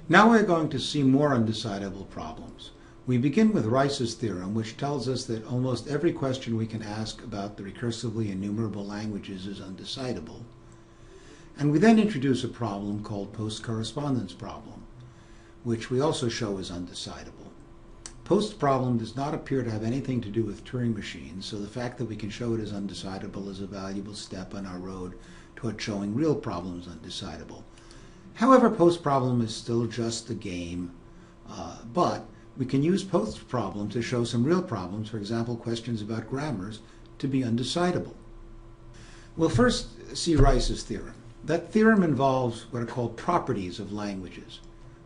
Now we're going to see more undecidable problems. We begin with Rice's theorem, which tells us that almost every question we can ask about the recursively enumerable languages is undecidable. And we then introduce a problem called post-correspondence problem, which we also show is undecidable. Post problem does not appear to have anything to do with Turing machines, so the fact that we can show it as undecidable is a valuable step on our road toward showing real problems undecidable. However, post problem is still just a game, but we can use post problem to show some real problems, for example, questions about grammars, to be undecidable. We'll first see Rice's theorem. That theorem involves what are called properties of languages.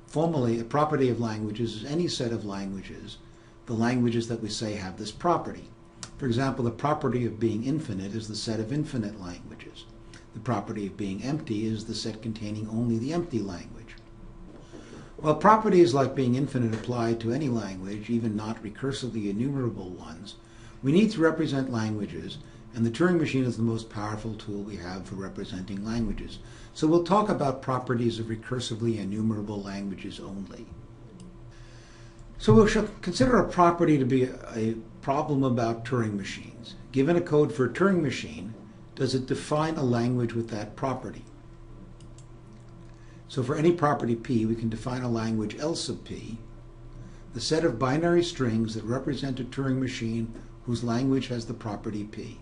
Formally, a property of languages is any set of languages, the languages that we say have this property. For example, the property of being infinite is the set of infinite languages. The property of being empty is the set containing only the empty language. While properties like being infinite apply to any language, even not recursively enumerable ones, we need to represent languages, and the Turing machine is the most powerful tool we have for representing languages. So we'll talk about properties of recursively enumerable languages only. So we'll consider a property to be a problem about Turing machines. Given a code for a Turing machine, does it define a language with that property? So for any property P, we can define a language L sub P, the set of binary strings that represent a Turing machine whose language has the property P.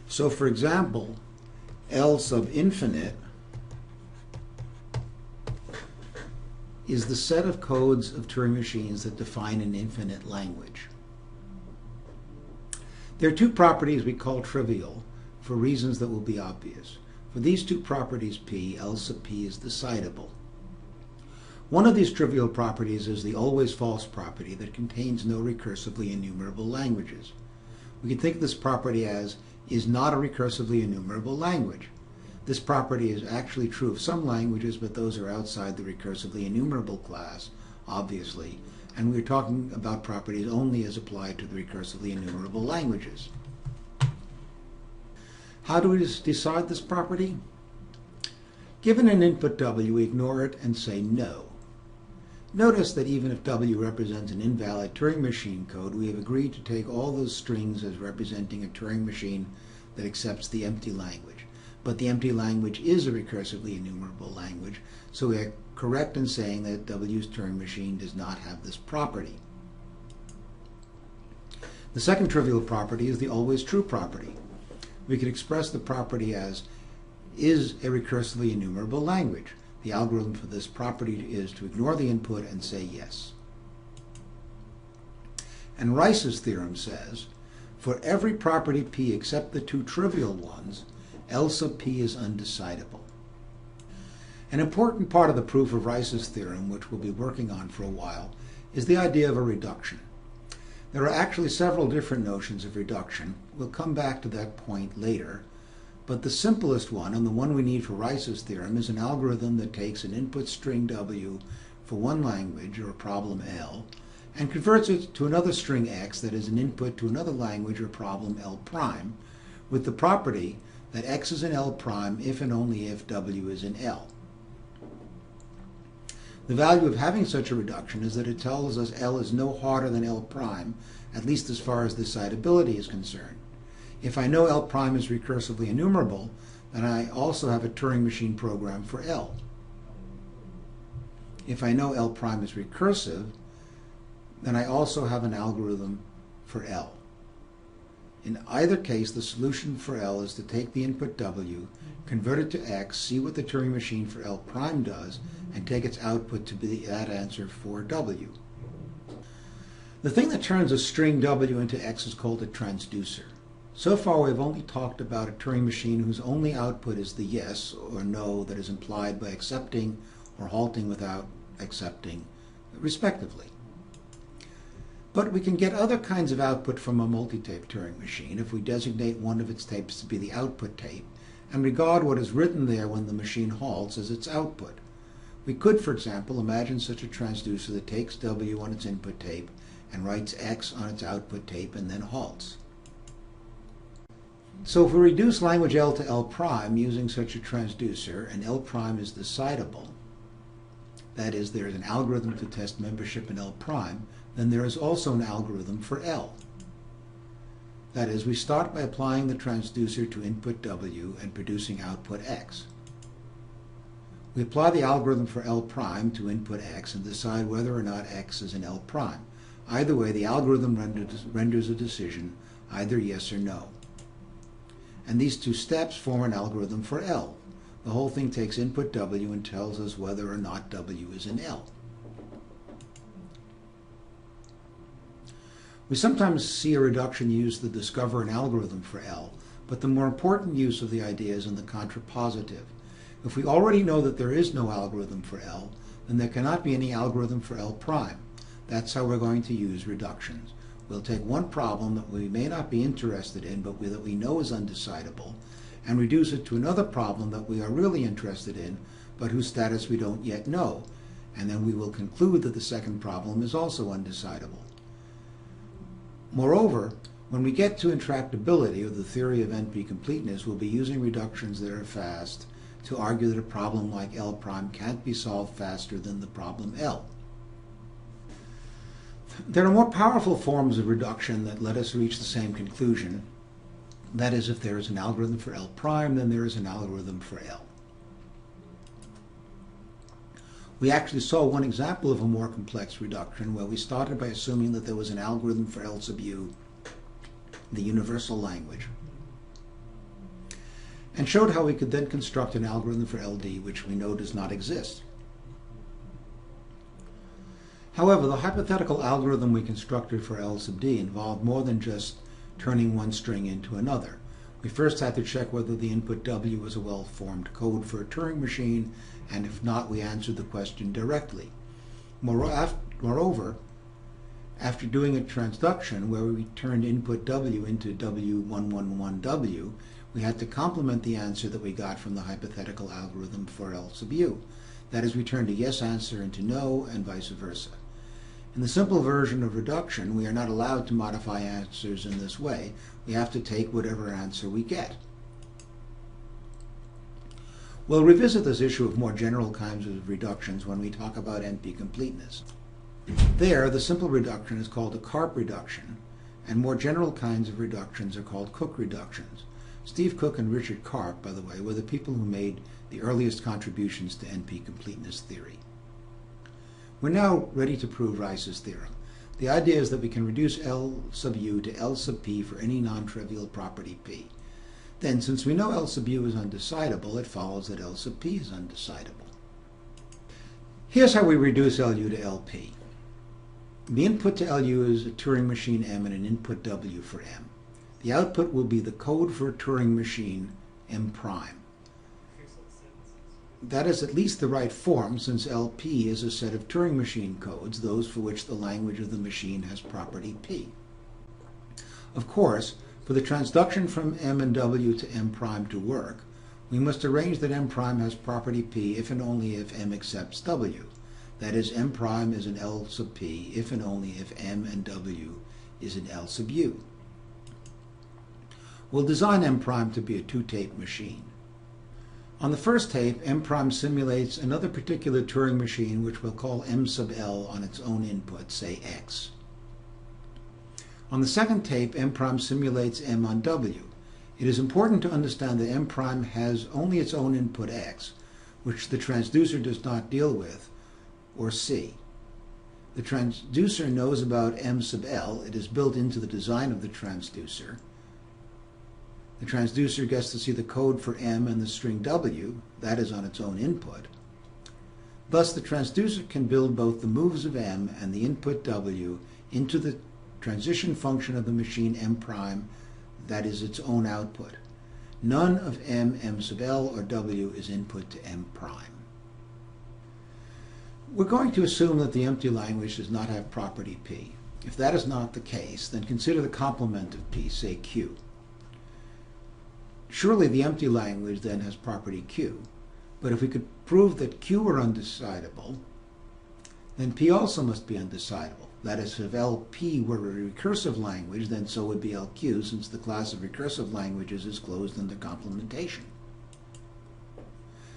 So for example, L sub infinite is the set of codes of Turing machines that define an infinite language. There are two properties we call trivial for reasons that will be obvious. For these two properties P, L sub P is decidable. One of these trivial properties is the always false property that contains no recursively enumerable languages. We can think of this property as is not a recursively enumerable language. This property is actually true of some languages, but those are outside the recursively enumerable class, obviously, and we're talking about properties only as applied to the recursively enumerable languages. How do we decide this property? Given an input W, we ignore it and say no. Notice that even if W represents an invalid Turing machine code, we have agreed to take all those strings as representing a Turing machine that accepts the empty language. But the empty language is a recursively enumerable language, so we are correct in saying that W's Turing machine does not have this property. The second trivial property is the always true property. We can express the property as is a recursively enumerable language. The algorithm for this property is to ignore the input and say yes. And Rice's theorem says, for every property P except the two trivial ones, L sub P is undecidable. An important part of the proof of Rice's theorem, which we'll be working on for a while, is the idea of a reduction. There are actually several different notions of reduction. We'll come back to that point later. But the simplest one, and the one we need for Rice's theorem, is an algorithm that takes an input string W for one language, or a problem L, and converts it to another string X that is an input to another language or problem L prime, with the property that X is in L prime if and only if W is in L. The value of having such a reduction is that it tells us L is no harder than L prime, at least as far as decidability is concerned. If I know L prime is recursively enumerable, then I also have a Turing machine program for L. If I know L prime is recursive, then I also have an algorithm for L. In either case, the solution for L is to take the input W, convert it to X, see what the Turing machine for L prime does, and take its output to be that answer for W. The thing that turns a string W into X is called a transducer. So far, we've only talked about a Turing machine whose only output is the yes or no that is implied by accepting or halting without accepting, respectively. But we can get other kinds of output from a multi-tape Turing machine if we designate one of its tapes to be the output tape and regard what is written there when the machine halts as its output. We could, for example, imagine such a transducer that takes W on its input tape and writes X on its output tape and then halts. So if we reduce language L to L prime using such a transducer, and L prime is decidable, that is, there is an algorithm to test membership in L prime, then there is also an algorithm for L. That is, we start by applying the transducer to input W and producing output X. We apply the algorithm for L prime to input X and decide whether or not X is an L prime. Either way, the algorithm renders a decision, either yes or no. And these two steps form an algorithm for L. The whole thing takes input W and tells us whether or not W is an L. We sometimes see a reduction used to discover an algorithm for L, but the more important use of the idea is in the contrapositive. If we already know that there is no algorithm for L, then there cannot be any algorithm for L prime. That's how we're going to use reductions. We'll take one problem that we may not be interested in, but that we know is undecidable, and reduce it to another problem that we are really interested in, but whose status we don't yet know, and then we will conclude that the second problem is also undecidable. Moreover, when we get to intractability, or the theory of NP-completeness, we'll be using reductions that are fast to argue that a problem like L prime can't be solved faster than the problem L. There are more powerful forms of reduction that let us reach the same conclusion. That is, if there is an algorithm for L prime, then there is an algorithm for L. We actually saw one example of a more complex reduction where we started by assuming that there was an algorithm for L sub u, the universal language, and showed how we could then construct an algorithm for LD which we know does not exist. However, the hypothetical algorithm we constructed for L sub d involved more than just turning one string into another. We first had to check whether the input W was a well-formed code for a Turing machine, and if not, we answered the question directly. Moreover, after doing a transduction where we turned input W into W111W, we had to complement the answer that we got from the hypothetical algorithm for L sub u. That is, we turned a yes answer into no, and vice versa. In the simple version of reduction, we are not allowed to modify answers in this way. We have to take whatever answer we get. We'll revisit this issue of more general kinds of reductions when we talk about NP-completeness. There, the simple reduction is called a Karp reduction, and more general kinds of reductions are called Cook reductions. Steve Cook and Richard Karp, by the way, were the people who made the earliest contributions to NP-completeness theory. We're now ready to prove Rice's theorem. The idea is that we can reduce L sub u to L sub p for any non-trivial property p. Then, since we know L sub u is undecidable, it follows that L sub p is undecidable. Here's how we reduce LU to LP. The input to LU is a Turing machine M and an input W for M. The output will be the code for a Turing machine M prime. That is at least the right form, since LP is a set of Turing machine codes, those for which the language of the machine has property P. Of course, for the transduction from M and W to M prime to work, we must arrange that M prime has property P if and only if M accepts W. That is, M prime is an L sub P if and only if M and W is an L sub U. We'll design M prime to be a two-tape machine. On the first tape, M prime simulates another particular Turing machine which we'll call M sub L on its own input, say X. On the second tape, M prime simulates M on W. It is important to understand that M prime has only its own input X, which the transducer does not deal with, or C. The transducer knows about M sub L. It is built into the design of the transducer. The transducer gets to see the code for M and the string W, that is on its own input. Thus, the transducer can build both the moves of M and the input W into the transition function of the machine M prime, that is its own output. None of M sub L, or W is input to M prime. We're going to assume that the empty language does not have property P. If that is not the case, then consider the complement of P, say Q. Surely the empty language then has property Q, but if we could prove that Q were undecidable, then P also must be undecidable. That is, if LP were a recursive language, then so would be LQ, since the class of recursive languages is closed under complementation.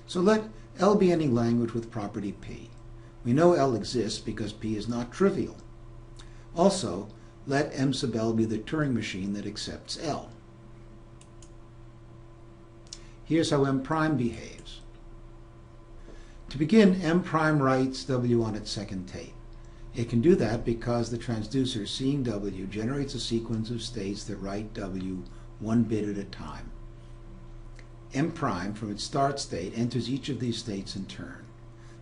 So let L be any language with property P. We know L exists because P is not trivial. Also, let M sub L be the Turing machine that accepts L. Here's how M prime behaves. To begin, M prime writes W on its second tape. It can do that because the transducer seeing W generates a sequence of states that write W one bit at a time. M prime, from its start state, enters each of these states in turn.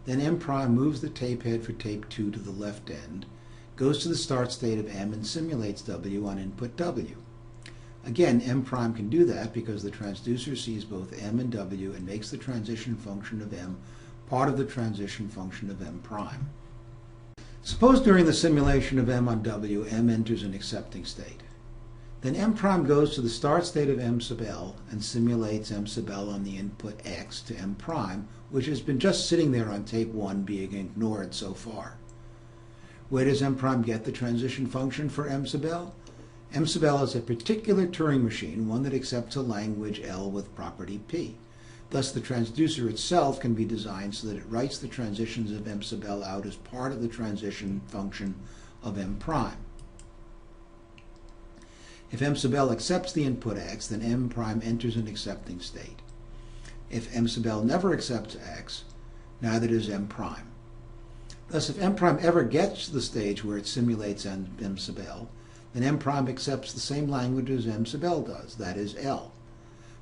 Then M prime moves the tape head for tape 2 to the left end, goes to the start state of M and simulates W on input W. Again, M prime can do that because the transducer sees both M and W and makes the transition function of M part of the transition function of M prime. Suppose during the simulation of M on W, M enters an accepting state. Then M prime goes to the start state of M sub L and simulates M sub L on the input X to M prime, which has been just sitting there on tape 1 being ignored so far. Where does M prime get the transition function for M sub L? M sub L is a particular Turing machine, one that accepts a language L with property P. Thus, the transducer itself can be designed so that it writes the transitions of M sub L out as part of the transition function of M prime. If M sub L accepts the input X, then M prime enters an accepting state. If M sub L never accepts X, neither does M prime. Thus, if M prime ever gets to the stage where it simulates M sub L, then M prime accepts the same language as M sub L does, that is L.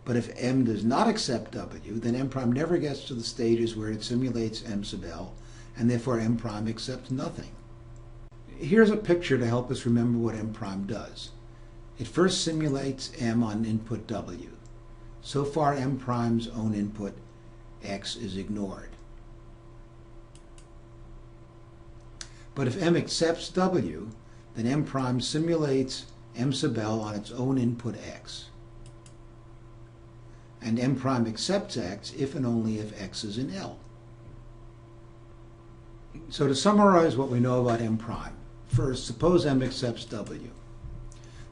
But if M does not accept W, then M prime never gets to the stages where it simulates M sub L, and therefore M prime accepts nothing. Here's a picture to help us remember what M prime does. It first simulates M on input W. So far, M prime's own input, X, is ignored. But if M accepts W, then M prime simulates M sub L on its own input X. And M prime accepts X if and only if X is in L. So to summarize what we know about M prime, first, suppose M accepts W.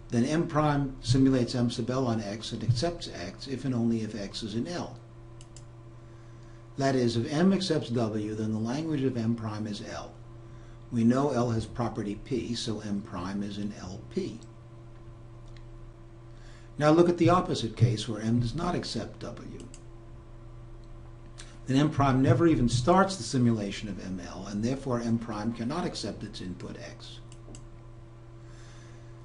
Then M prime simulates M sub L on X and accepts X if and only if X is in L. That is, if M accepts W, then the language of M prime is L. We know L has property P, so M prime is in LP. Now look at the opposite case where M does not accept W. Then M prime never even starts the simulation of ML, and therefore M prime cannot accept its input X.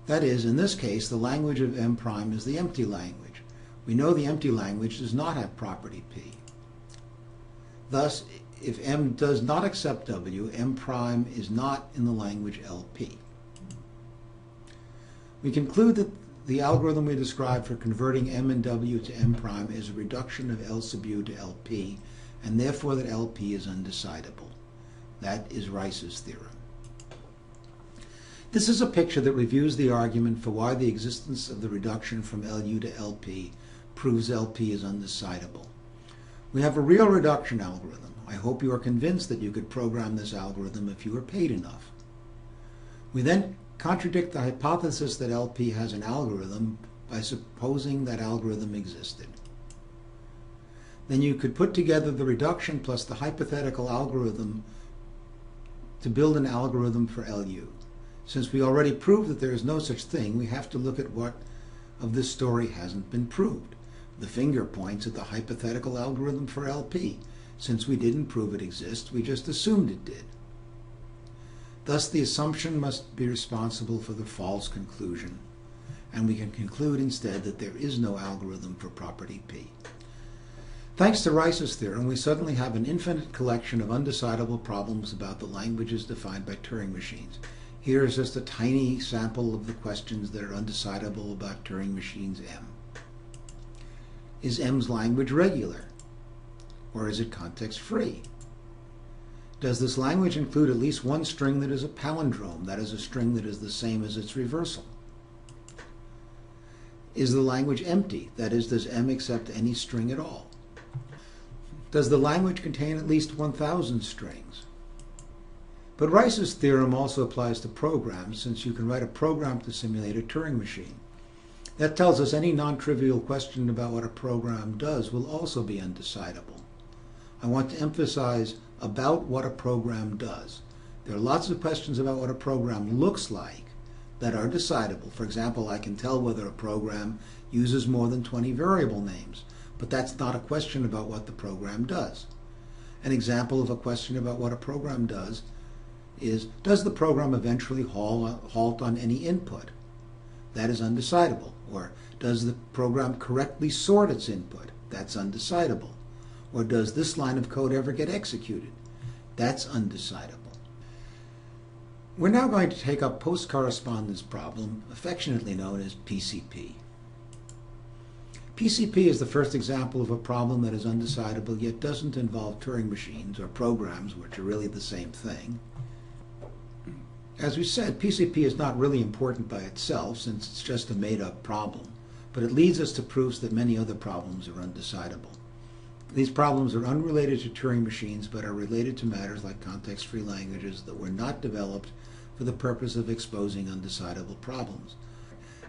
That is, in this case, the language of M prime is the empty language. We know the empty language does not have property P. Thus, if M does not accept W, M prime is not in the language LP. We conclude that the algorithm we described for converting M and W to M prime is a reduction of L sub U to LP, and therefore that LP is undecidable. That is Rice's theorem. This is a picture that reviews the argument for why the existence of the reduction from LU to LP proves LP is undecidable. We have a real reduction algorithm. I hope you are convinced that you could program this algorithm if you were paid enough. We then contradict the hypothesis that LP has an algorithm by supposing that algorithm existed. Then you could put together the reduction plus the hypothetical algorithm to build an algorithm for LU. Since we already proved that there is no such thing, we have to look at what of this story hasn't been proved. The finger points at the hypothetical algorithm for LP. Since we didn't prove it exists, we just assumed it did. Thus, the assumption must be responsible for the false conclusion, and we can conclude instead that there is no algorithm for property P. Thanks to Rice's theorem, we suddenly have an infinite collection of undecidable problems about the languages defined by Turing machines. Here is just a tiny sample of the questions that are undecidable about Turing machines M. Is M's language regular? Or is it context-free? Does this language include at least one string that is a palindrome, that is, a string that is the same as its reversal? Is the language empty, that is, does M accept any string at all? Does the language contain at least 1,000 strings? But Rice's theorem also applies to programs, since you can write a program to simulate a Turing machine. That tells us any non-trivial question about what a program does will also be undecidable. I want to emphasize about what a program does. There are lots of questions about what a program looks like that are decidable. For example, I can tell whether a program uses more than 20 variable names, but that's not a question about what the program does. An example of a question about what a program does is, does the program eventually halt on any input? That is undecidable. Or does the program correctly sort its input? That's undecidable. Or does this line of code ever get executed? That's undecidable. We're now going to take up post-correspondence problem, affectionately known as PCP. PCP is the first example of a problem that is undecidable yet doesn't involve Turing machines or programs, which are really the same thing. As we said, PCP is not really important by itself since it's just a made-up problem, but it leads us to proofs that many other problems are undecidable. These problems are unrelated to Turing machines but are related to matters like context-free languages that were not developed for the purpose of exposing undecidable problems.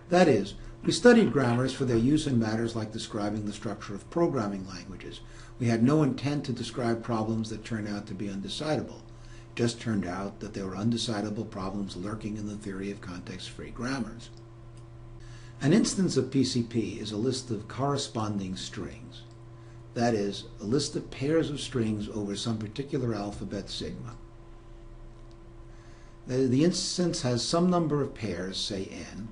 That is, we studied grammars for their use in matters like describing the structure of programming languages. We had no intent to describe problems that turned out to be undecidable. It just turned out that there were undecidable problems lurking in the theory of context-free grammars. An instance of PCP is a list of corresponding strings. That is, a list of pairs of strings over some particular alphabet sigma. The instance has some number of pairs, say n.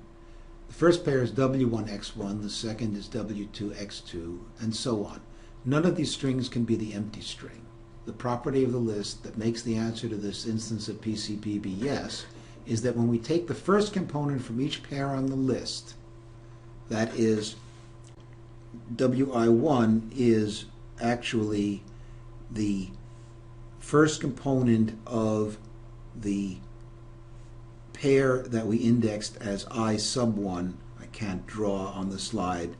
The first pair is w1x1, the second is w2x2, and so on. None of these strings can be the empty string. The property of the list that makes the answer to this instance of PCP be yes is that when we take the first component from each pair on the list, that is, wi1 is actually the first component of the pair that we indexed as I sub 1. I can't draw on the slide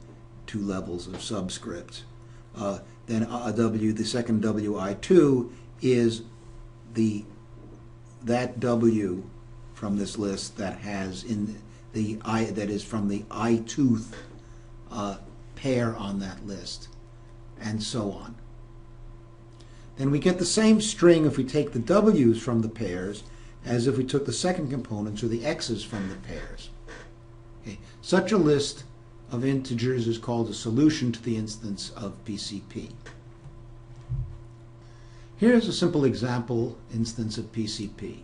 two levels of subscript. Then the second wi2 is that w from this list that has in the that is from the I-tooth pair on that list, and so on. Then we get the same string if we take the w's from the pairs as if we took the second components or the x's from the pairs. Okay. Such a list of integers is called a solution to the instance of PCP. Here's a simple example instance of PCP.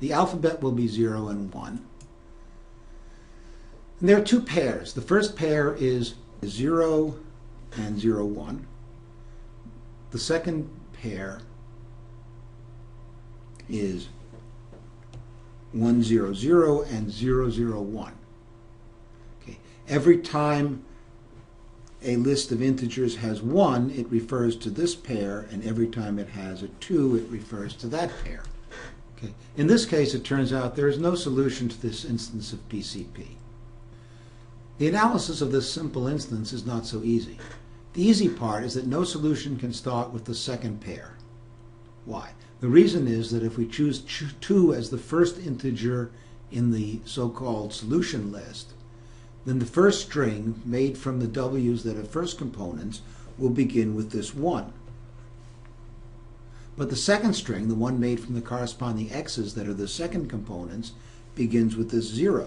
The alphabet will be 0 and 1. And there are two pairs. The first pair is 0 and 0, 1. The second pair is 1, 0, 0 and 0, 0, 1. Okay. Every time a list of integers has 1, it refers to this pair, and every time it has a 2, it refers to that pair. Okay. In this case, it turns out there is no solution to this instance of PCP. The analysis of this simple instance is not so easy. The easy part is that no solution can start with the second pair. Why? The reason is that if we choose 2 as the first integer in the so-called solution list, then the first string made from the w's that are first components will begin with this 1. But the second string, the one made from the corresponding x's that are the second components, begins with this 0.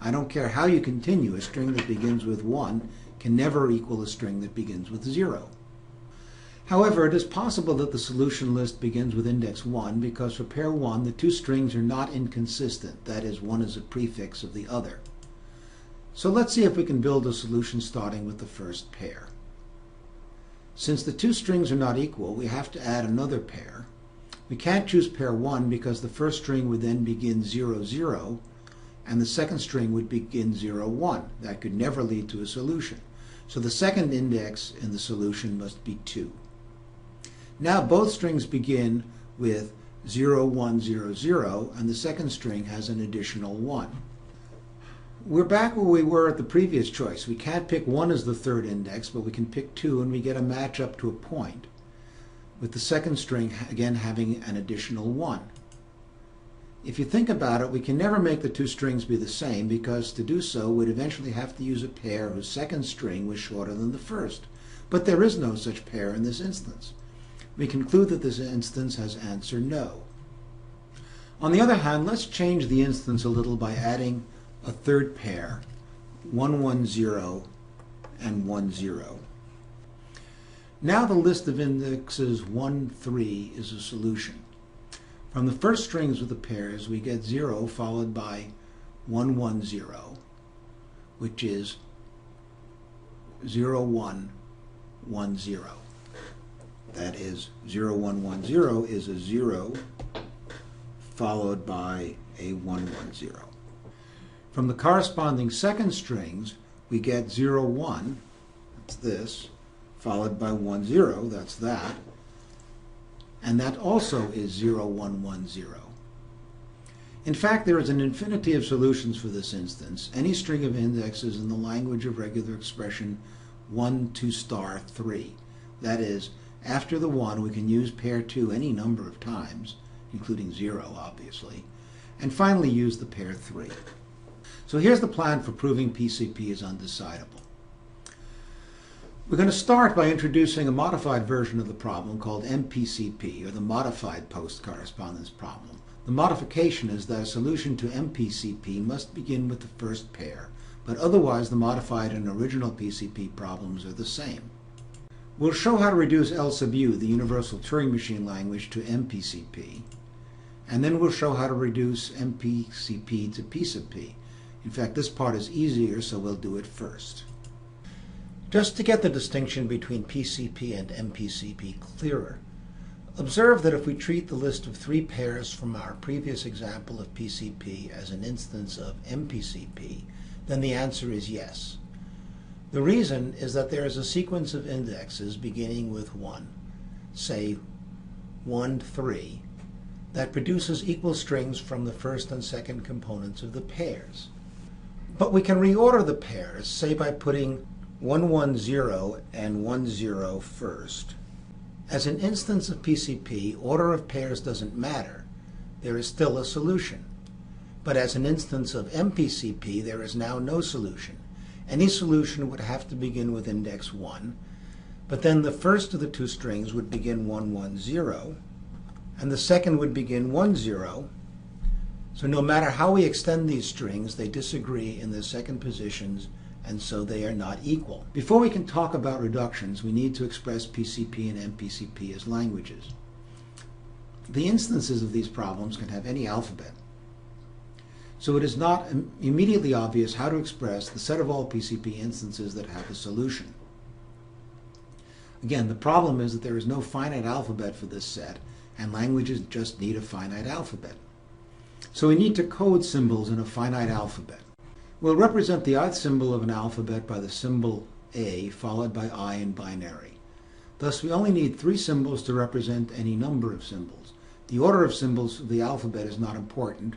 I don't care how you continue, a string that begins with 1 can never equal a string that begins with 0. However, it is possible that the solution list begins with index 1 because for pair 1 the two strings are not inconsistent, that is, one is a prefix of the other. So let's see if we can build a solution starting with the first pair. Since the two strings are not equal, we have to add another pair. We can't choose pair 1 because the first string would then begin 0, 0, and the second string would begin 0, 1. That could never lead to a solution. So the second index in the solution must be 2. Now both strings begin with 0, 1, 0, 0, and the second string has an additional 1. We're back where we were at the previous choice. We can't pick 1 as the third index, but we can pick 2, and we get a match up to a point, with the second string again having an additional 1. If you think about it, we can never make the two strings be the same because to do so we'd eventually have to use a pair whose second string was shorter than the first. But there is no such pair in this instance. we conclude that this instance has answer no. On the other hand, let's change the instance a little by adding a third pair, 110 and 10. Now the list of indexes 1, 3 is a solution. From the first strings of the pairs, we get 0 followed by 110, which is 0, 1, 1, 0. That is, 0, 1, 1, 0 is a 0 followed by a 1, 1, 0. From the corresponding second strings, we get 0, 1, that's this, followed by 1, 0, that's that, and that also is 0, 1, 1, 0. In fact, there is an infinity of solutions for this instance. Any string of indexes in the language of regular expression 1 to star 3. That is, after the 1 we can use pair 2 any number of times, including 0 obviously, and finally use the pair 3. So here's the plan for proving PCP is undecidable. We're going to start by introducing a modified version of the problem called MPCP, or the modified post-correspondence problem. The modification is that a solution to MPCP must begin with the first pair, but otherwise the modified and original PCP problems are the same. We'll show how to reduce L sub u, the universal Turing machine language, to MPCP, and then we'll show how to reduce MPCP to P sub p. In fact, this part is easier, so we'll do it first. Just to get the distinction between PCP and MPCP clearer, observe that if we treat the list of 3 pairs from our previous example of PCP as an instance of MPCP, then the answer is yes. The reason is that there is a sequence of indexes beginning with 1, say 1, 3, that produces equal strings from the first and second components of the pairs. But we can reorder the pairs, say by putting 110 and 10 first. As an instance of PCP, order of pairs doesn't matter. There is still a solution. But as an instance of MPCP, there is now no solution. Any solution would have to begin with index 1, but then the first of the 2 strings would begin 110, and the second would begin 10. So no matter how we extend these strings, they disagree in the second positions, and so they are not equal. Before we can talk about reductions, we need to express PCP and MPCP as languages. The instances of these problems can have any alphabet, so it is not immediately obvious how to express the set of all PCP instances that have a solution. Again, the problem is that there is no finite alphabet for this set, and languages just need a finite alphabet. So we need to code symbols in a finite alphabet. We'll represent the ith symbol of an alphabet by the symbol A followed by I in binary. Thus we only need 3 symbols to represent any number of symbols. The order of symbols of the alphabet is not important.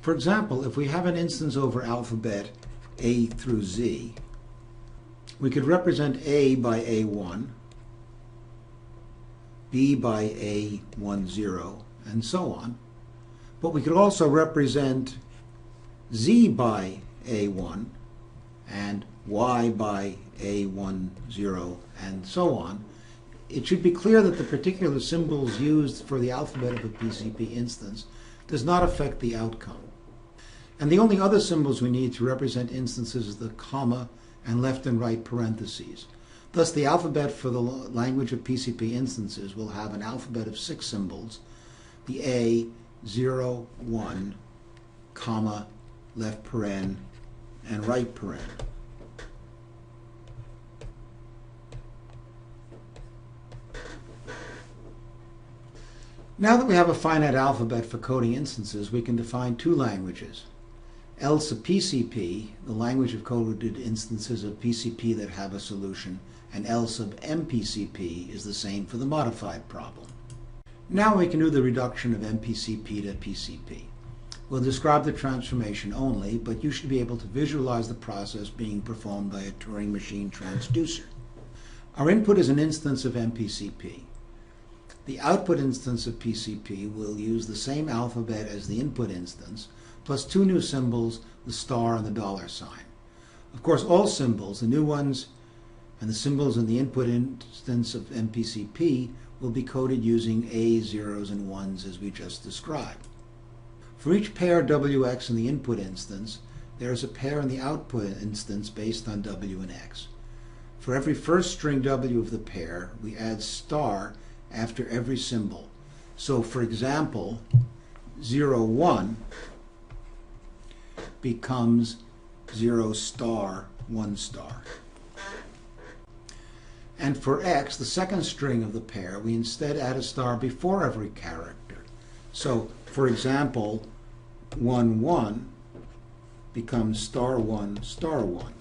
For example, if we have an instance over alphabet A through Z, we could represent A by A1, B by A10, and so on. But we could also represent Z by A1 and Y by A10 and so on. It should be clear that the particular symbols used for the alphabet of a PCP instance does not affect the outcome. And the only other symbols we need to represent instances is the comma and left and right parentheses. Thus the alphabet for the language of PCP instances will have an alphabet of 6 symbols, the A, 0, 1, comma, left paren, and right paren. Now that we have a finite alphabet for coding instances, we can define 2 languages. L sub PCP, the language of coded instances of PCP that have a solution, and L sub MPCP is the same for the modified problem. Now we can do the reduction of MPCP to PCP. We'll describe the transformation only, but you should be able to visualize the process being performed by a Turing machine transducer. Our input is an instance of MPCP. The output instance of PCP will use the same alphabet as the input instance, plus 2 new symbols, the star and the $sign. Of course, all symbols, the new ones and the symbols in the input instance of MPCP, will be coded using A, zeros, and ones as we just described. For each pair Wx in the input instance, there is a pair in the output instance based on W and X. For every first string W of the pair, we add star after every symbol. So for example, 0, 1 becomes 0 star 1 star. And for X, the second string of the pair, we instead add a star before every character. So for example, 1, 1 becomes star 1 star 1.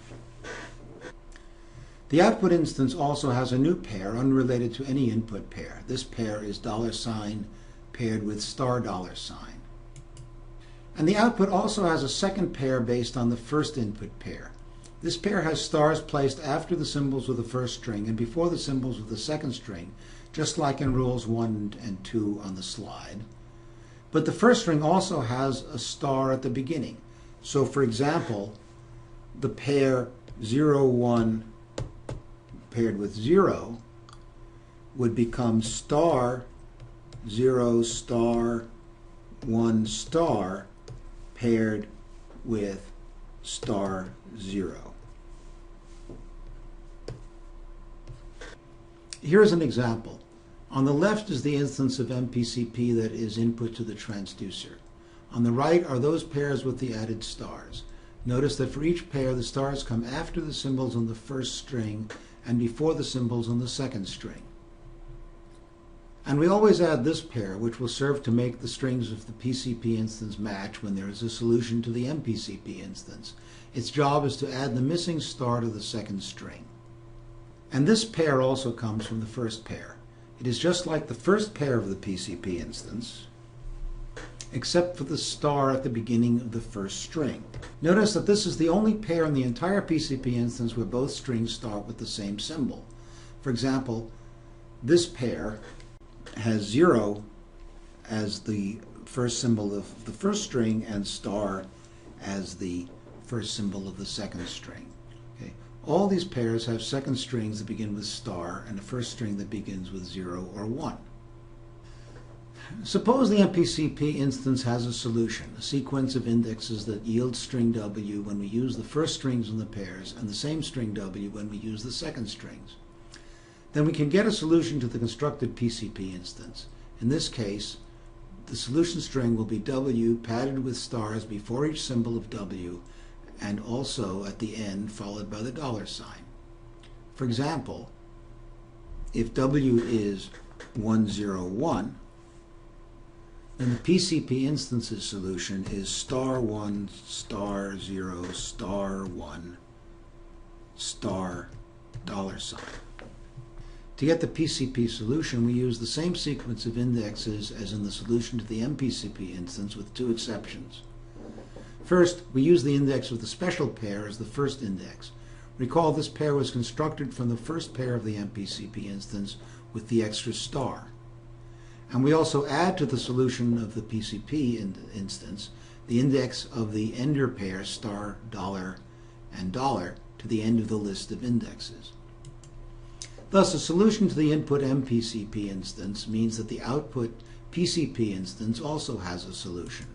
The output instance also has a new pair unrelated to any input pair. This pair is $ paired with star $. And the output also has a second pair based on the first input pair. This pair has stars placed after the symbols of the first string and before the symbols of the second string, just like in rules 1 and 2 on the slide. But the first string also has a star at the beginning. So for example, the pair 0, 1 paired with 0 would become star 0 star 1 star paired with star 0. Here's an example. On the left is the instance of MPCP that is input to the transducer. On the right are those pairs with the added stars. Notice that for each pair, the stars come after the symbols on the first string and before the symbols on the second string. And we always add this pair, which will serve to make the strings of the PCP instance match when there is a solution to the MPCP instance. Its job is to add the missing star to the second string. And this pair also comes from the first pair. It is just like the first pair of the PCP instance, except for the star at the beginning of the first string. Notice that this is the only pair in the entire PCP instance where both strings start with the same symbol. For example, this pair has 0 as the first symbol of the first string and star as the first symbol of the second string. Okay. All these pairs have second strings that begin with star and a first string that begins with 0 or 1. Suppose the MPCP instance has a solution, a sequence of indexes that yield string W when we use the first strings in the pairs and the same string W when we use the second strings. Then we can get a solution to the constructed PCP instance. In this case, the solution string will be W padded with stars before each symbol of W and also at the end followed by the $. For example, if W is 101, then the PCP instance's solution is star 1 star 0 star 1 star $. To get the PCP solution, we use the same sequence of indexes as in the solution to the MPCP instance with two exceptions. First, we use the index of the special pair as the first index. Recall this pair was constructed from the first pair of the MPCP instance with the extra star. And we also add to the solution of the PCP instance the index of the ender pair star $, and $, to the end of the list of indexes. Thus, a solution to the input MPCP instance means that the output PCP instance also has a solution.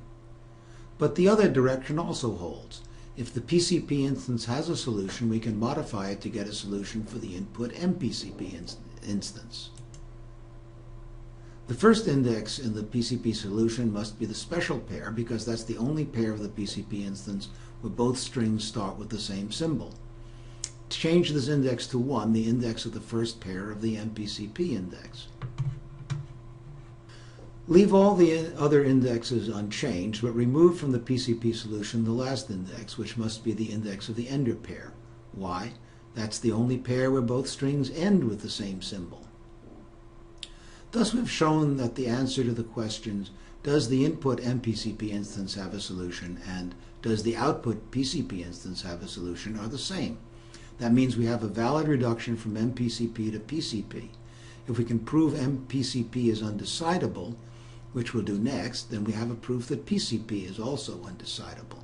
But the other direction also holds. If the PCP instance has a solution, we can modify it to get a solution for the input MPCP instance. The first index in the PCP solution must be the special pair because that's the only pair of the PCP instance where both strings start with the same symbol. To change this index to 1, the index of the first pair of the MPCP index. Leave all the other indexes unchanged, but remove from the PCP solution the last index, which must be the index of the ender pair. Why? That's the only pair where both strings end with the same symbol. Thus we've shown that the answer to the questions, does the input MPCP instance have a solution, and does the output PCP instance have a solution, are the same. That means we have a valid reduction from MPCP to PCP. If we can prove MPCP is undecidable, which we'll do next, then we have a proof that PCP is also undecidable.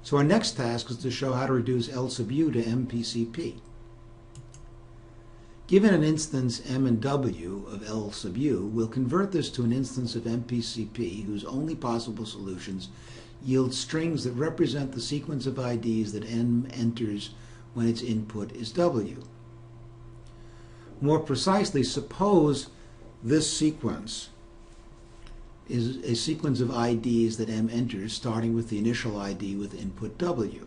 So our next task is to show how to reduce L sub u to MPCP. Given an instance m and w of L sub u, we'll convert this to an instance of MPCP whose only possible solutions yield strings that represent the sequence of IDs that m enters when its input is w. More precisely, suppose this sequence is a sequence of IDs that m enters, starting with the initial ID with input w.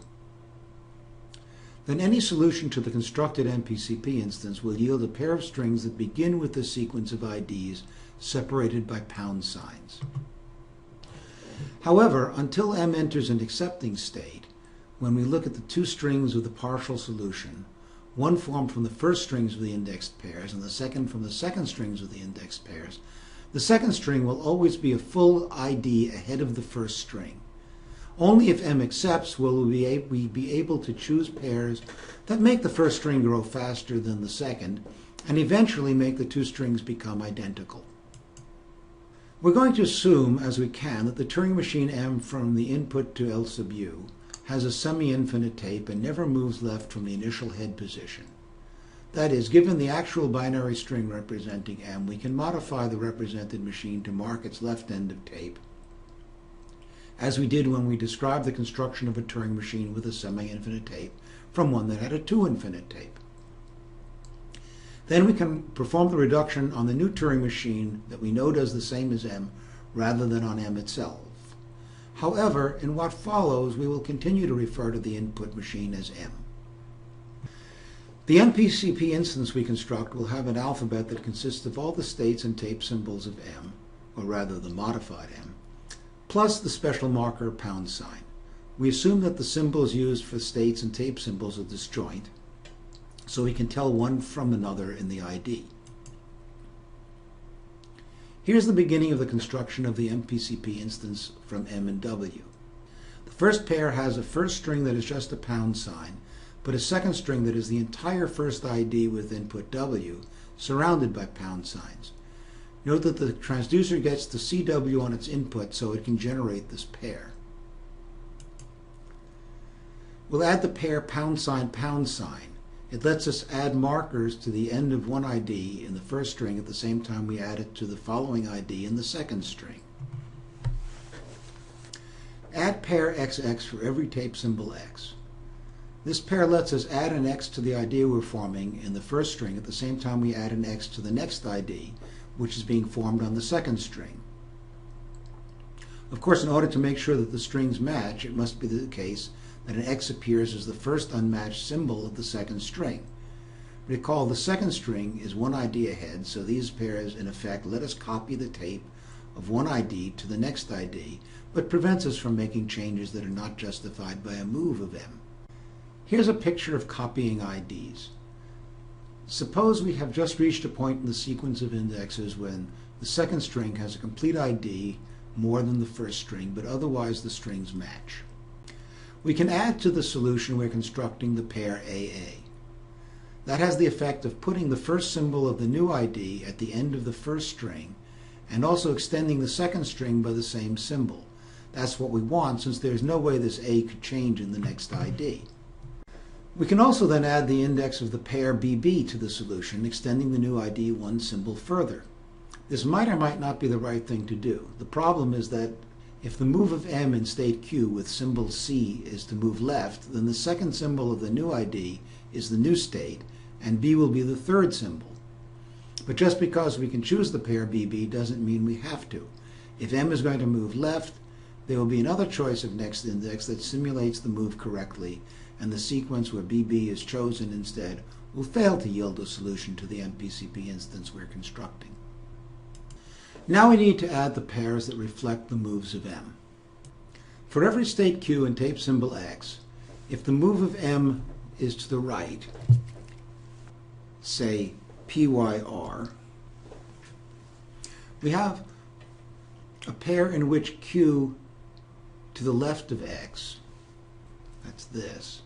Then any solution to the constructed MPCP instance will yield a pair of strings that begin with the sequence of IDs separated by pound signs. However, until m enters an accepting state, when we look at the two strings of the partial solution, one formed from the first strings of the indexed pairs and the second from the second strings of the indexed pairs, the second string will always be a full ID ahead of the first string. Only if m accepts will we be able to choose pairs that make the first string grow faster than the second and eventually make the two strings become identical. We're going to assume, as we can, that the Turing machine m from the input to L sub u has a semi-infinite tape and never moves left from the initial head position. That is, given the actual binary string representing m, we can modify the represented machine to mark its left end of tape, as we did when we described the construction of a Turing machine with a semi-infinite tape from one that had a two-infinite tape. Then we can perform the reduction on the new Turing machine that we know does the same as m rather than on m itself. However, in what follows, we will continue to refer to the input machine as m. The MPCP instance we construct will have an alphabet that consists of all the states and tape symbols of m, or rather the modified m, plus the special marker pound sign. We assume that the symbols used for states and tape symbols are disjoint, so we can tell one from another in the ID. Here's the beginning of the construction of the MPCP instance from m and w. The first pair has a first string that is just a pound sign, but a second string that is the entire first ID with input w, surrounded by pound signs. Note that the transducer gets the CW on its input so it can generate this pair. We'll add the pair pound sign, pound sign. It lets us add markers to the end of one ID in the first string at the same time we add it to the following ID in the second string. Add pair XX for every tape symbol X. This pair lets us add an X to the ID we're forming in the first string at the same time we add an X to the next ID, which is being formed on the second string. Of course, in order to make sure that the strings match, it must be the case that an X appears as the first unmatched symbol of the second string. Recall, the second string is one ID ahead, so these pairs, in effect, let us copy the tape of one ID to the next ID, but prevents us from making changes that are not justified by a move of m. Here's a picture of copying IDs. Suppose we have just reached a point in the sequence of indexes when the second string has a complete ID more than the first string, but otherwise the strings match. We can add to the solution we're constructing the pair AA. That has the effect of putting the first symbol of the new ID at the end of the first string and also extending the second string by the same symbol. That's what we want, since there's no way this A could change in the next ID. We can also then add the index of the pair BB to the solution, extending the new ID one symbol further. This might or might not be the right thing to do. The problem is that if the move of m in state Q with symbol C is to move left, then the second symbol of the new ID is the new state, and B will be the third symbol. But just because we can choose the pair BB doesn't mean we have to. If m is going to move left, there will be another choice of next index that simulates the move correctly, and the sequence where BB is chosen instead will fail to yield a solution to the MPCP instance we're constructing. Now we need to add the pairs that reflect the moves of m. For every state Q and tape symbol X, if the move of m is to the right, say PYR, we have a pair in which Q to the left of X, that's this,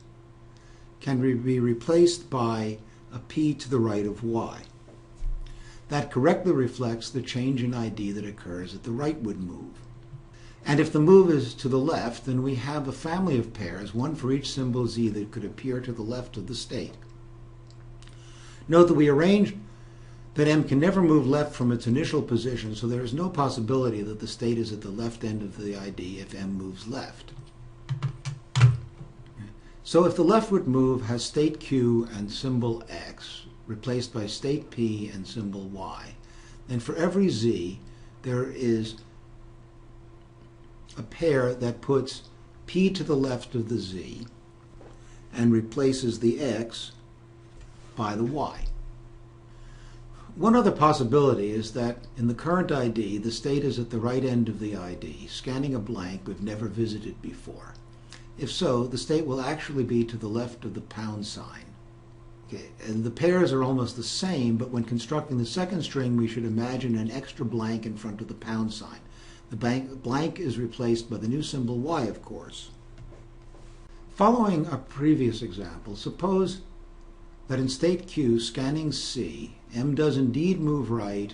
can be replaced by a P to the right of Y. That correctly reflects the change in ID that occurs at the rightward move. And if the move is to the left, then we have a family of pairs, one for each symbol Z that could appear to the left of the state. Note that we arranged that M can never move left from its initial position, so there is no possibility that the state is at the left end of the ID if M moves left. So if the leftward move has state Q and symbol X replaced by state P and symbol Y, then for every Z there is a pair that puts P to the left of the Z and replaces the X by the Y. One other possibility is that in the current ID, the state is at the right end of the ID, scanning a blank we've never visited before. If so, the state will actually be to the left of the pound sign. Okay, and the pairs are almost the same, but when constructing the second string, we should imagine an extra blank in front of the pound sign. The blank is replaced by the new symbol Y, of course. Following our previous example, suppose that in state Q, scanning C, M does indeed move right,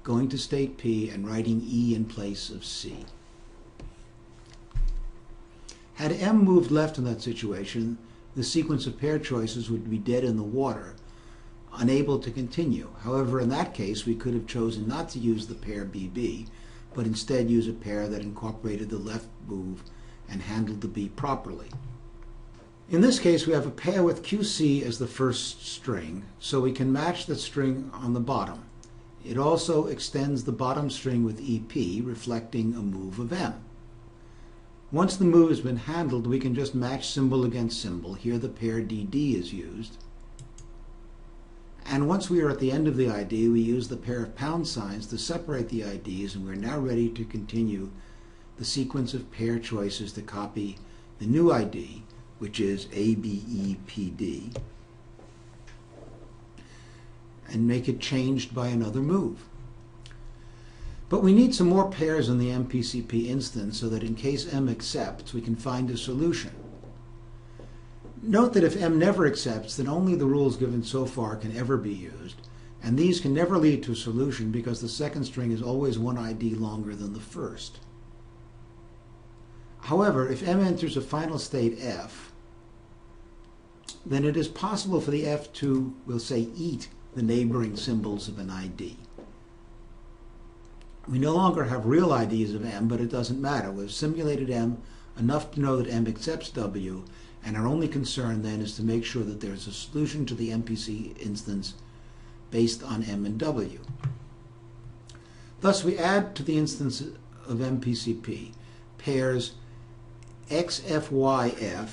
going to state P and writing E in place of C. Had M moved left in that situation, the sequence of pair choices would be dead in the water, unable to continue. However, in that case, we could have chosen not to use the pair BB, but instead use a pair that incorporated the left move and handled the B properly. In this case, we have a pair with QC as the first string, so we can match the string on the bottom. It also extends the bottom string with EP, reflecting a move of M. Once the move has been handled, we can just match symbol against symbol. Here the pair DD is used. And once we are at the end of the ID, we use the pair of pound signs to separate the IDs, and we're now ready to continue the sequence of pair choices to copy the new ID, which is ABEPD, and make it changed by another move. But we need some more pairs in the MPCP instance so that in case M accepts, we can find a solution. Note that if M never accepts, then only the rules given so far can ever be used, and these can never lead to a solution because the second string is always one ID longer than the first. However, if M enters a final state F, then it is possible for the F to, we'll say, eat the neighboring symbols of an ID. We no longer have real IDs of M, but it doesn't matter. We've simulated M enough to know that M accepts W, and our only concern then is to make sure that there's a solution to the MPC instance based on M and W. Thus, we add to the instance of MPCP pairs XFYF,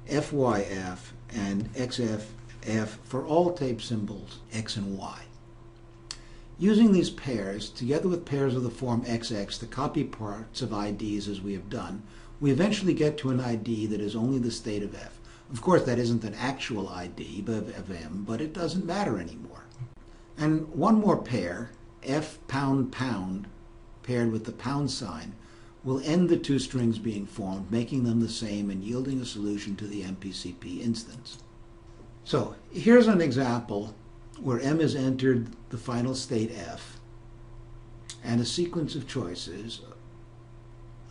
FYF, and XFF for all tape symbols X and Y. Using these pairs, together with pairs of the form XX to copy parts of IDs as we have done, we eventually get to an ID that is only the state of F. Of course, that isn't an actual ID of M, but it doesn't matter anymore. And one more pair, F pound pound, paired with the pound sign, will end the two strings being formed, making them the same and yielding a solution to the MPCP instance. So here's an example where M has entered the final state F, and a sequence of choices,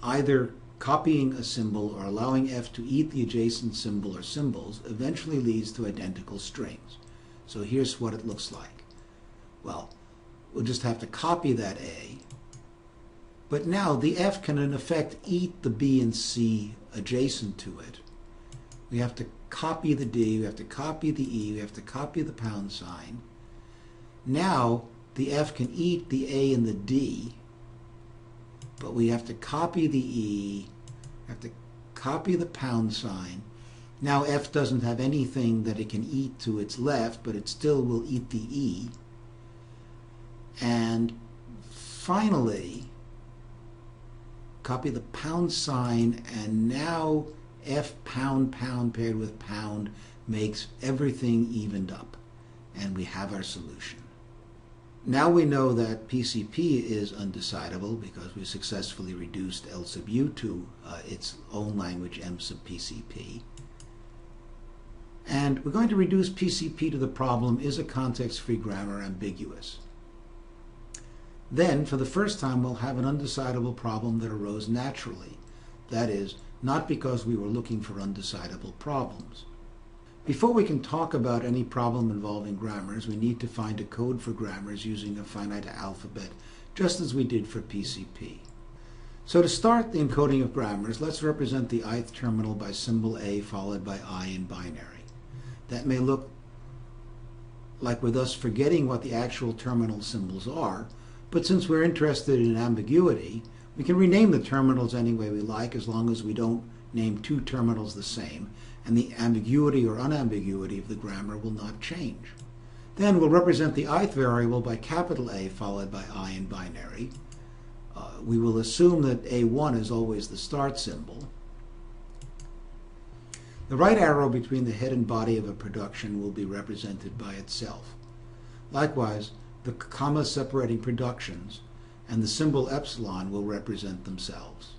either copying a symbol or allowing F to eat the adjacent symbol or symbols, eventually leads to identical strings. So here's what it looks like. Well, we'll just have to copy that A, but now the F can in effect eat the B and C adjacent to it. We have to copy the D, we have to copy the E, we have to copy the pound sign. Now the F can eat the A and the D, but we have to copy the E, we have to copy the pound sign. Now F doesn't have anything that it can eat to its left, but it still will eat the E. And finally, copy the pound sign, and now F pound pound paired with pound makes everything evened up, and we have our solution. Now we know that PCP is undecidable because we successfully reduced L sub U to its own language, M sub PCP. And we're going to reduce PCP to the problem, is a context-free grammar ambiguous? Then, for the first time, we'll have an undecidable problem that arose naturally. That is, not because we were looking for undecidable problems. Before we can talk about any problem involving grammars, we need to find a code for grammars using a finite alphabet, just as we did for PCP. So to start the encoding of grammars, let's represent the ith terminal by symbol A followed by I in binary. That may look like we're thus forgetting what the actual terminal symbols are, but since we're interested in ambiguity, we can rename the terminals any way we like as long as we don't name two terminals the same, and the ambiguity or unambiguity of the grammar will not change. Then we'll represent the ith variable by capital A followed by I in binary. We will assume that A1 is always the start symbol. The right arrow between the head and body of a production will be represented by itself. Likewise, the comma separating productions and the symbol epsilon will represent themselves.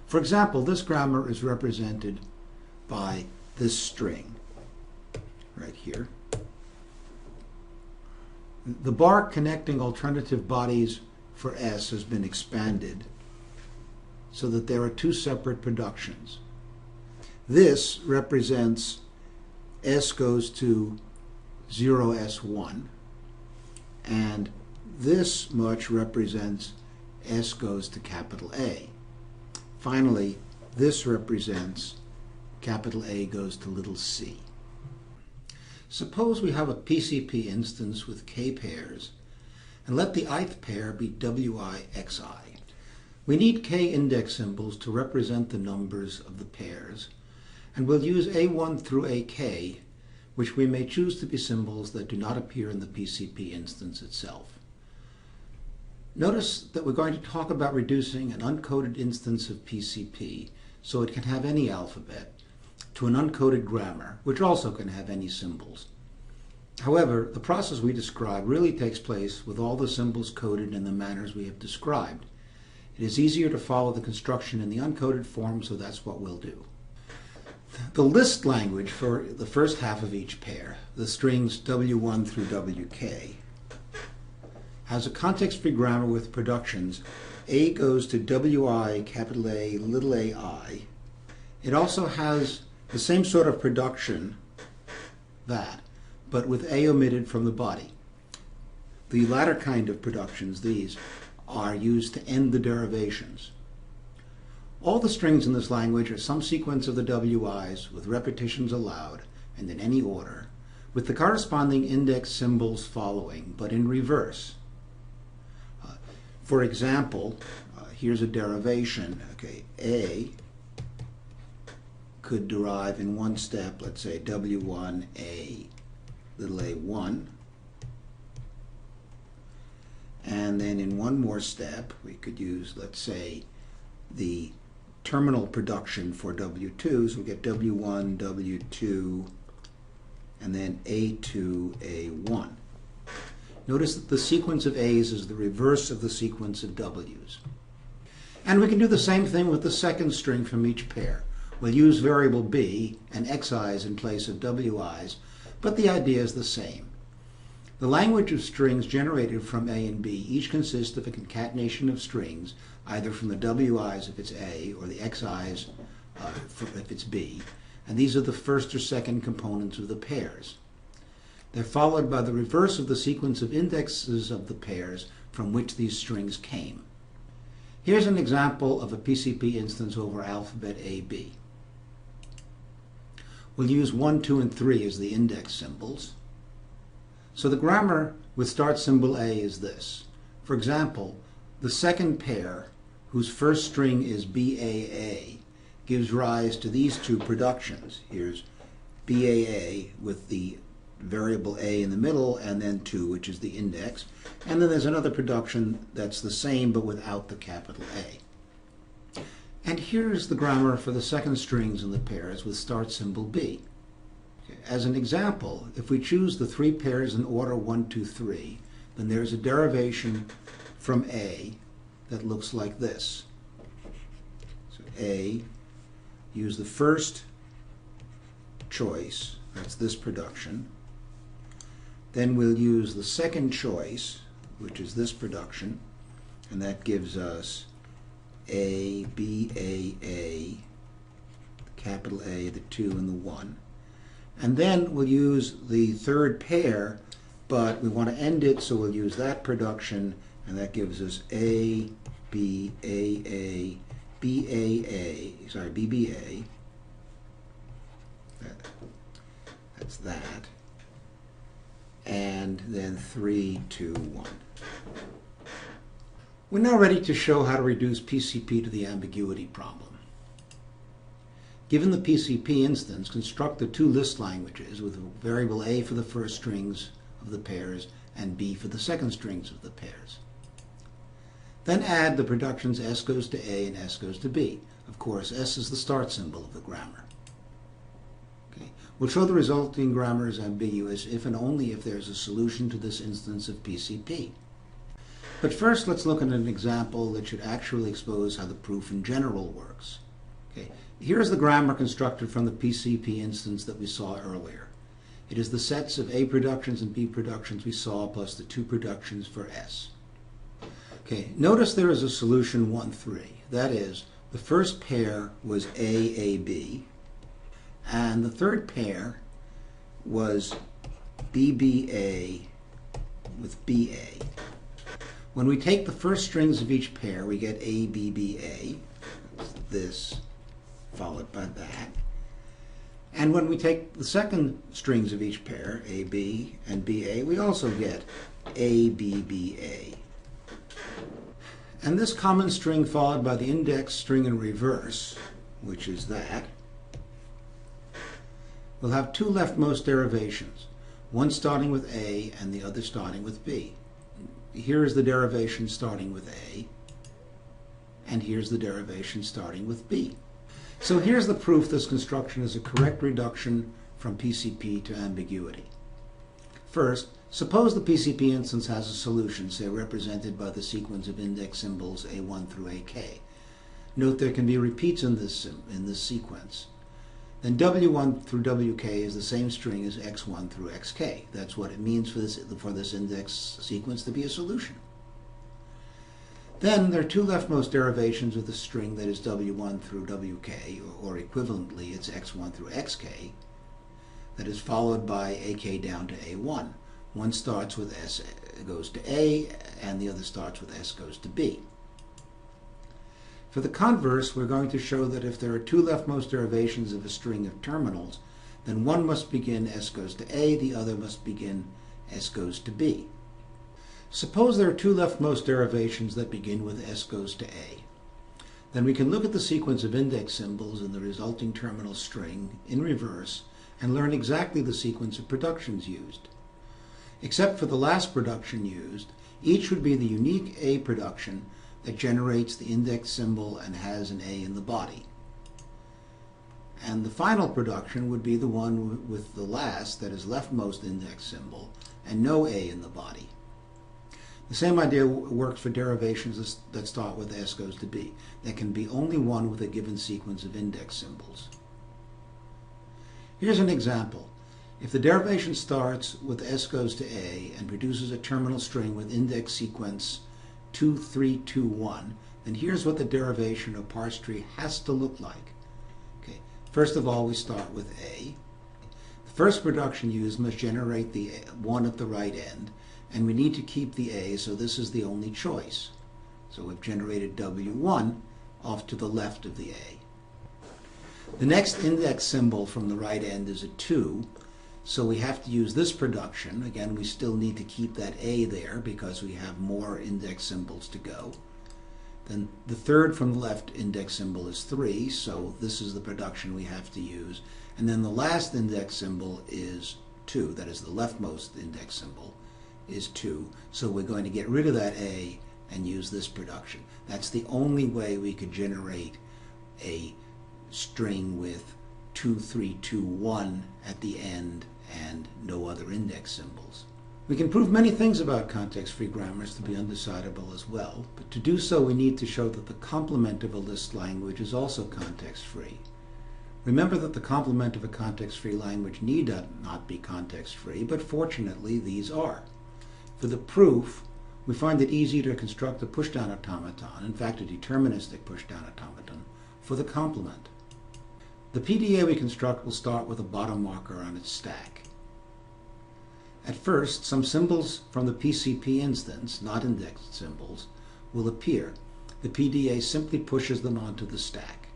For example, this grammar is represented by this string right here. The bar connecting alternative bodies for S has been expanded so that there are two separate productions. This represents S goes to 0S1, and this much represents S goes to capital A. Finally, this represents capital A goes to little c. Suppose we have a PCP instance with k pairs, and let the ith pair be wi, xi. We need k index symbols to represent the numbers of the pairs, and we'll use A1 through AK, which we may choose to be symbols that do not appear in the PCP instance itself. Notice that we're going to talk about reducing an uncoded instance of PCP, so it can have any alphabet, to an uncoded grammar, which also can have any symbols. However, the process we describe really takes place with all the symbols coded in the manners we have described. It is easier to follow the construction in the uncoded form, so that's what we'll do. The list language for the first half of each pair, the strings W1 through WK, has a context-free grammar with productions A goes to WI, capital A, little ai. It also has the same sort of production, but with A omitted from the body. The latter kind of productions, these, are used to end the derivations. All the strings in this language are some sequence of the WIs with repetitions allowed and in any order, with the corresponding index symbols following, but in reverse. For example, here's a derivation. Okay, A could derive in one step, let's say W1, A, little a1. And then in one more step, we could use, let's say, the terminal production for W2. So we get W1, W2, and then A2, A1. Notice that the sequence of A's is the reverse of the sequence of W's. And we can do the same thing with the second string from each pair. We'll use variable B and xi's in place of wi's, but the idea is the same. The language of strings generated from A and B each consist of a concatenation of strings, either from the wi's if it's A or the xi's if it's B, and these are the first or second components of the pairs. They're followed by the reverse of the sequence of indexes of the pairs from which these strings came. Here's an example of a PCP instance over alphabet AB. We'll use 1, 2, and 3 as the index symbols. So the grammar with start symbol A is this. For example, the second pair, whose first string is BAA, gives rise to these two productions. Here's BAA with the variable A in the middle, and then 2, which is the index. And then there's another production that's the same but without the capital A. And here's the grammar for the second strings in the pairs with start symbol B. As an example, if we choose the three pairs in order 1, 2, 3, then there's a derivation from A that looks like this. So A, use the first choice, that's this production. Then we'll use the second choice, which is this production, and that gives us A, B, A, capital A, the 2 and the 1. And then we'll use the third pair, but we want to end it, so we'll use that production, and that gives us A, B, A, B, A, sorry, B, B, A. That's that. And then 3, 2, 1. We're now ready to show how to reduce PCP to the ambiguity problem. Given the PCP instance, construct the two list languages with a variable A for the first strings of the pairs and B for the second strings of the pairs. Then add the productions S goes to A and S goes to B. Of course, S is the start symbol of the grammar. Okay. We'll show the resulting grammar is ambiguous if and only if there's a solution to this instance of PCP. But first, let's look at an example that should actually expose how the proof in general works. Okay. Here's the grammar constructed from the PCP instance that we saw earlier. It is the sets of A productions and B productions we saw plus the two productions for S. Okay, notice there is a solution 1, 3. That is, the first pair was A, A, B, and the third pair was B, B, A with B, A. When we take the first strings of each pair, we get A, B, B, A. This followed by that. And when we take the second strings of each pair, A, B, and B, A, we also get A, B, B, A. And this common string followed by the index string in reverse, which is that, will have two leftmost derivations, one starting with A and the other starting with B. Here is the derivation starting with A, and here's the derivation starting with B. So here's the proof this construction is a correct reduction from PCP to ambiguity. First, suppose the PCP instance has a solution, say represented by the sequence of index symbols A1 through AK. Note there can be repeats in this sequence. Then W1 through WK is the same string as X1 through XK. That's what it means for this index sequence to be a solution. Then there are two leftmost derivations of the string that is W1 through WK, or equivalently it's X1 through XK, that is followed by AK down to A1. One starts with S goes to A, and the other starts with S goes to B. For the converse, we're going to show that if there are two leftmost derivations of a string of terminals, then one must begin S goes to A, the other must begin S goes to B. Suppose there are two leftmost derivations that begin with S goes to A. Then we can look at the sequence of index symbols in the resulting terminal string in reverse and learn exactly the sequence of productions used. Except for the last production used, each would be the unique A production that generates the index symbol and has an A in the body. And the final production would be the one with the last, that is leftmost index symbol, and no A in the body. The same idea works for derivations that start with S goes to B. There can be only one with a given sequence of index symbols. Here's an example. If the derivation starts with S goes to A and produces a terminal string with index sequence 2, 3, 2, 1, then here's what the derivation of parse tree has to look like. Okay. First of all, we start with A. The first production used must generate the 1 at the right end, and we need to keep the A, so this is the only choice. So we've generated W1 off to the left of the A. The next index symbol from the right end is a 2, so we have to use this production. Again, we still need to keep that A there because we have more index symbols to go. Then the third from the left index symbol is 3, so this is the production we have to use. And then the last index symbol is 2, that is the leftmost index symbol is 2. So we're going to get rid of that A and use this production. That's the only way we could generate a string with 2, 3, 2, 1 at the end and no other index symbols. We can prove many things about context-free grammars to be undecidable as well, but to do so we need to show that the complement of a list language is also context-free. Remember that the complement of a context-free language need not be context-free, but fortunately these are. For the proof, we find it easy to construct a pushdown automaton, in fact a deterministic pushdown automaton, for the complement. The PDA we construct will start with a bottom marker on its stack. At first, some symbols from the PCP instance, not indexed symbols, will appear. The PDA simply pushes them onto the stack.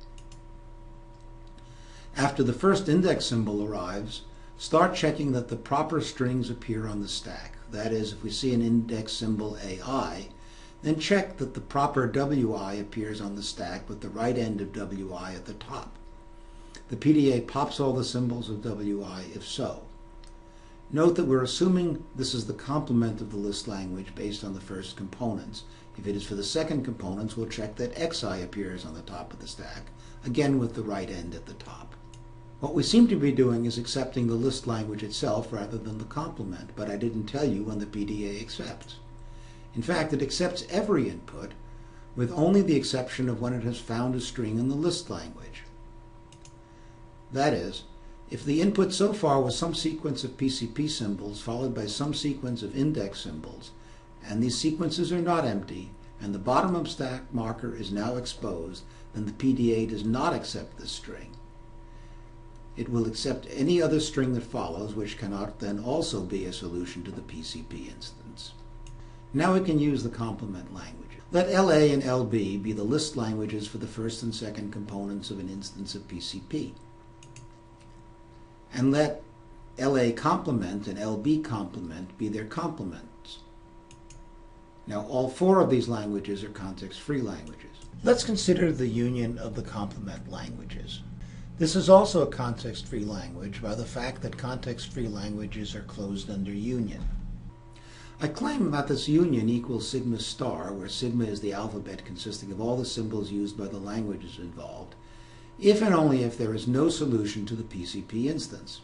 After the first index symbol arrives, start checking that the proper strings appear on the stack. That is, if we see an index symbol AI, then check that the proper WI appears on the stack with the right end of WI at the top. The PDA pops all the symbols of WI if so. Note that we're assuming this is the complement of the list language based on the first components. If it is for the second components, we'll check that XI appears on the top of the stack, again with the right end at the top. What we seem to be doing is accepting the list language itself rather than the complement, but I didn't tell you when the PDA accepts. In fact, it accepts every input, with only the exception of when it has found a string in the list language. That is, if the input so far was some sequence of PCP symbols followed by some sequence of index symbols, and these sequences are not empty, and the bottom of stack marker is now exposed, then the PDA does not accept this string. It will accept any other string that follows, which cannot then also be a solution to the PCP instance. Now we can use the complement language. Let LA and LB be the list languages for the first and second components of an instance of PCP. And let LA complement and LB complement be their complements. Now all four of these languages are context-free languages. Let's consider the union of the complement languages. This is also a context-free language by the fact that context-free languages are closed under union. I claim that this union equals sigma star, where sigma is the alphabet consisting of all the symbols used by the languages involved, if and only if there is no solution to the PCP instance.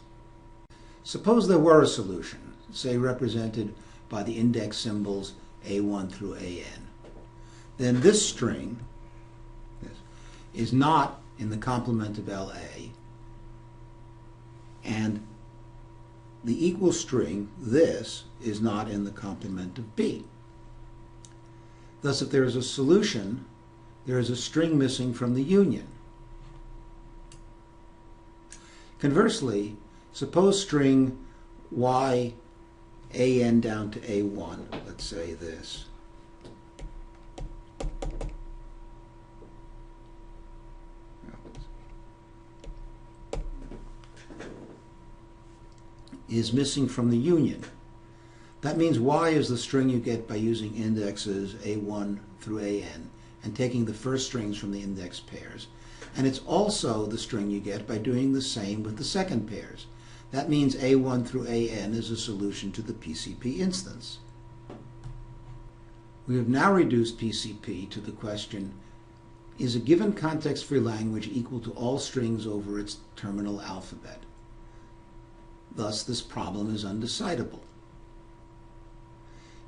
Suppose there were a solution, say represented by the index symbols A1 through AN. Then this string is not in the complement of LA, and the equal string, this, is not in the complement of B. Thus, if there is a solution, there is a string missing from the union. Conversely, suppose string Y AN down to A1, let's say this, is missing from the union. That means Y is the string you get by using indexes A1 through AN and taking the first strings from the index pairs. And it's also the string you get by doing the same with the second pairs. That means A1 through AN is a solution to the PCP instance. We have now reduced PCP to the question, is a given context-free language equal to all strings over its terminal alphabet? Thus, this problem is undecidable.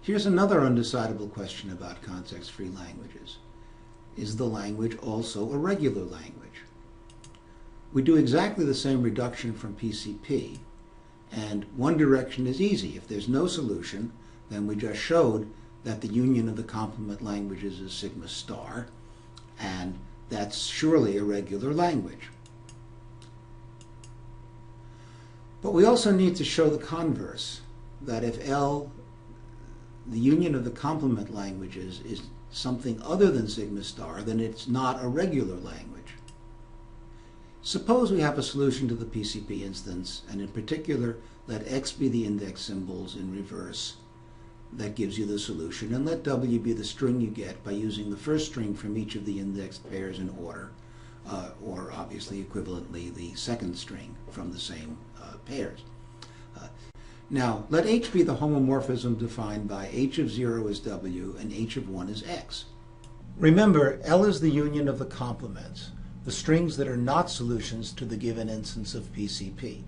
Here's another undecidable question about context-free languages. Is the language also a regular language? We do exactly the same reduction from PCP, and one direction is easy. If there's no solution, then we just showed that the union of the complement languages is sigma star, and that's surely a regular language. But we also need to show the converse, that if L, the union of the complement languages, is something other than sigma star, then it's not a regular language. Suppose we have a solution to the PCP instance, and in particular, let X be the index symbols in reverse. That gives you the solution, and let W be the string you get by using the first string from each of the indexed pairs in order, or obviously equivalently the second string from the same pairs. Now, let H be the homomorphism defined by H of 0 is W and H of 1 is X. Remember, L is the union of the complements, the strings that are not solutions to the given instance of PCP.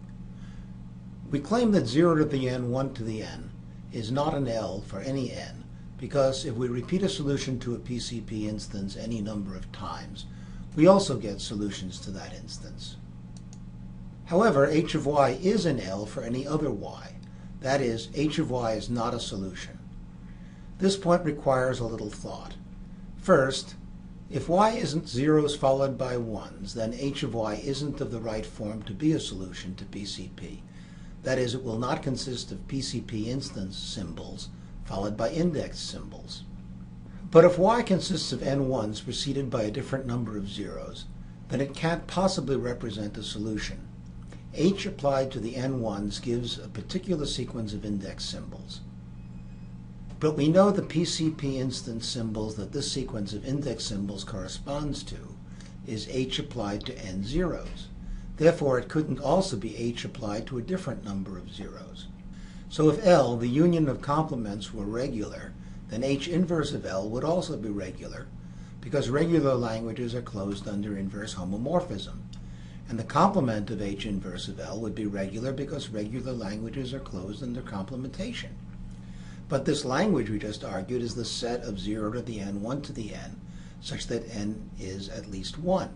We claim that 0 to the n, 1 to the n is not an L for any n, because if we repeat a solution to a PCP instance any number of times, we also get solutions to that instance. However, H of y is an L for any other y. That is, H of y is not a solution. This point requires a little thought. First, If y isn't zeros followed by ones, then h of y isn't of the right form to be a solution to PCP. That is, it will not consist of PCP instance symbols followed by index symbols. But if y consists of n ones preceded by a different number of zeros, then it can't possibly represent a solution. H applied to the n ones gives a particular sequence of index symbols. But we know the PCP instance symbols that this sequence of index symbols corresponds to is H applied to n zeros. Therefore, it couldn't also be H applied to a different number of zeros. So if L, the union of complements, were regular, then H inverse of L would also be regular, because regular languages are closed under inverse homomorphism. And the complement of H inverse of L would be regular because regular languages are closed under complementation. But this language we just argued is the set of 0 to the n, 1 to the n, such that n is at least 1,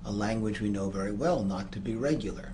a language we know very well not to be regular.